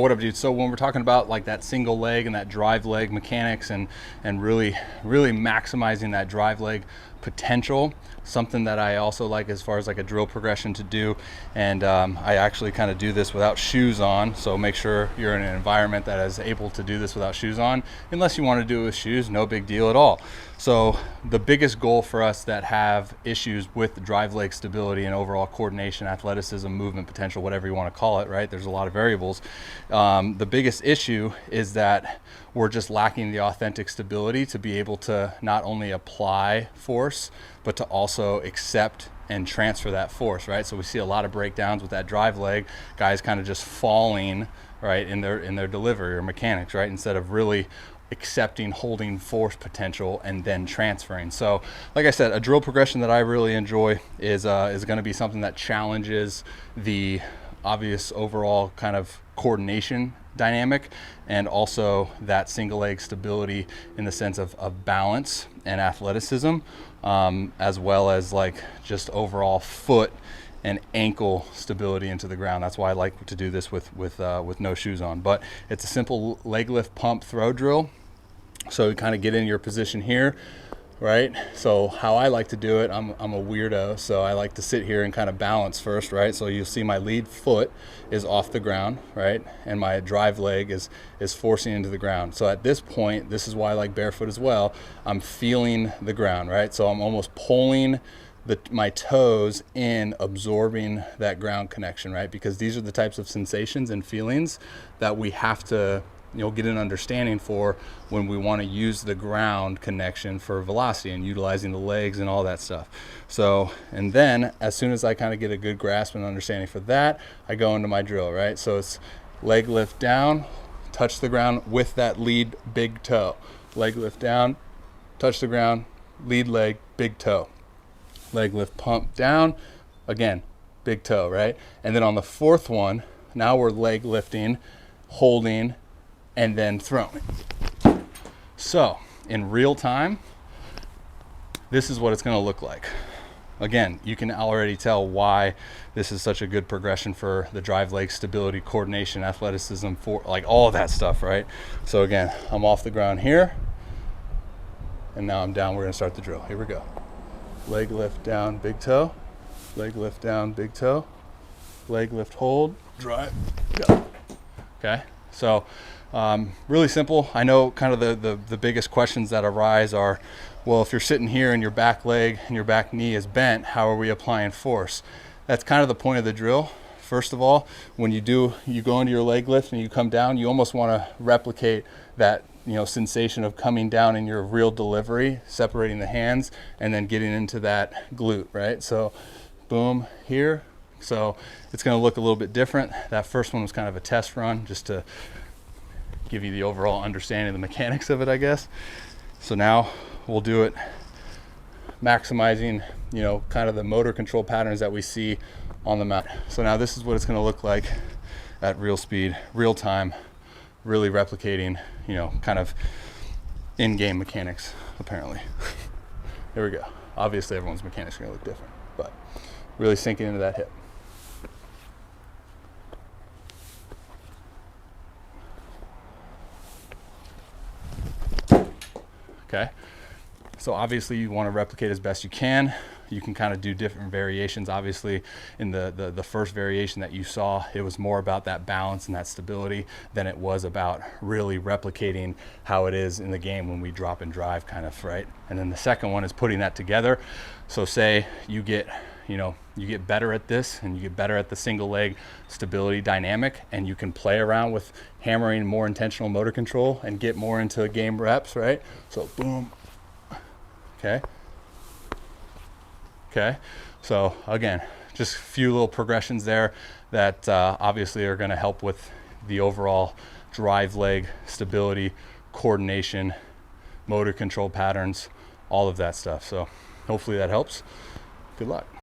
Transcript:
What up, dude? So when we're talking about like that single leg and that drive leg mechanics and really maximizing that drive leg potential, something that I also like as far as like a drill progression to do, and I actually kind of do this without shoes on, so make sure you're in an environment that is able to do this without shoes on. Unless you want to do it with shoes, no big deal at all. So the biggest goal for us that have issues with drive leg stability and overall coordination, athleticism, movement potential, whatever you want to call it, right? There's a lot of variables. The biggest issue is that we're just lacking the authentic stability to be able to not only apply force, but to also accept and transfer that force, right? So we see a lot of breakdowns with that drive leg, guys kind of just falling, right, in their delivery or mechanics, right, instead of really accepting, holding force potential and then transferring. So like I said, a drill progression that I really enjoy is going to be something that challenges the obvious overall kind of coordination dynamic, and also that single leg stability in the sense of balance and athleticism, as well as like just overall foot and ankle stability into the ground. That's why I like to do this with no shoes on. But it's a simple leg lift pump throw drill. So you kind of get in your position here, right? So how I like to do it, I'm a weirdo, so I like to sit here and kind of balance first, right? So you'll see my lead foot is off the ground, right? And my drive leg is forcing into the ground. So at this point, this is why I like barefoot as well, I'm feeling the ground, right? So I'm almost pulling my toes in, absorbing that ground connection, right? Because these are the types of sensations and feelings that we have to get an understanding for when we want to use the ground connection for velocity and utilizing the legs and all that stuff. So, and then as soon as I kind of get a good grasp and understanding for that, I go into my drill, right? So it's leg lift down, touch the ground with that lead big toe. Leg lift down, touch the ground, lead leg, big toe. Leg lift pump down, again, big toe, right? And then on the fourth one, now we're leg lifting, holding, and then throwing. So in real time, this is what it's going to look like. Again, you can already tell why this is such a good progression for the drive leg stability, coordination, athleticism, for like all of that stuff, right? So again, I'm off the ground here, and now I'm down. We're going to start the drill. Here we go. Leg lift down, big toe. Leg lift down, big toe. Leg lift, hold, drive, go. Okay, so really simple. I know kind of the biggest questions that arise are, well, if you're sitting here and your back leg and your back knee is bent, how are we applying force? That's kind of the point of the drill. First of all, when you go into your leg lift and you come down, you almost want to replicate that sensation of coming down in your real delivery, separating the hands and then getting into that glute, right? So boom, here. So it's going to look a little bit different. That first one was kind of a test run just to give you the overall understanding of the mechanics of it, I guess. So now we'll do it maximizing, kind of the motor control patterns that we see on the mat. So now this is what it's going to look like at real speed, real time, really replicating, kind of in-game mechanics, apparently. Here we go. Obviously everyone's mechanics are going to look different, but really sinking into that hip. Okay, so obviously you want to replicate as best you can. You can kind of do different variations. Obviously in the first variation that you saw, it was more about that balance and that stability than it was about really replicating how it is in the game when we drop and drive, kind of, right? And then the second one is putting that together. So say you get better at this and you get better at the single leg stability dynamic, and you can play around with hammering more intentional motor control and get more into game reps, right? So boom, okay. So again, just a few little progressions there that obviously are going to help with the overall drive leg stability, coordination, motor control patterns, all of that stuff. So hopefully that helps. Good luck.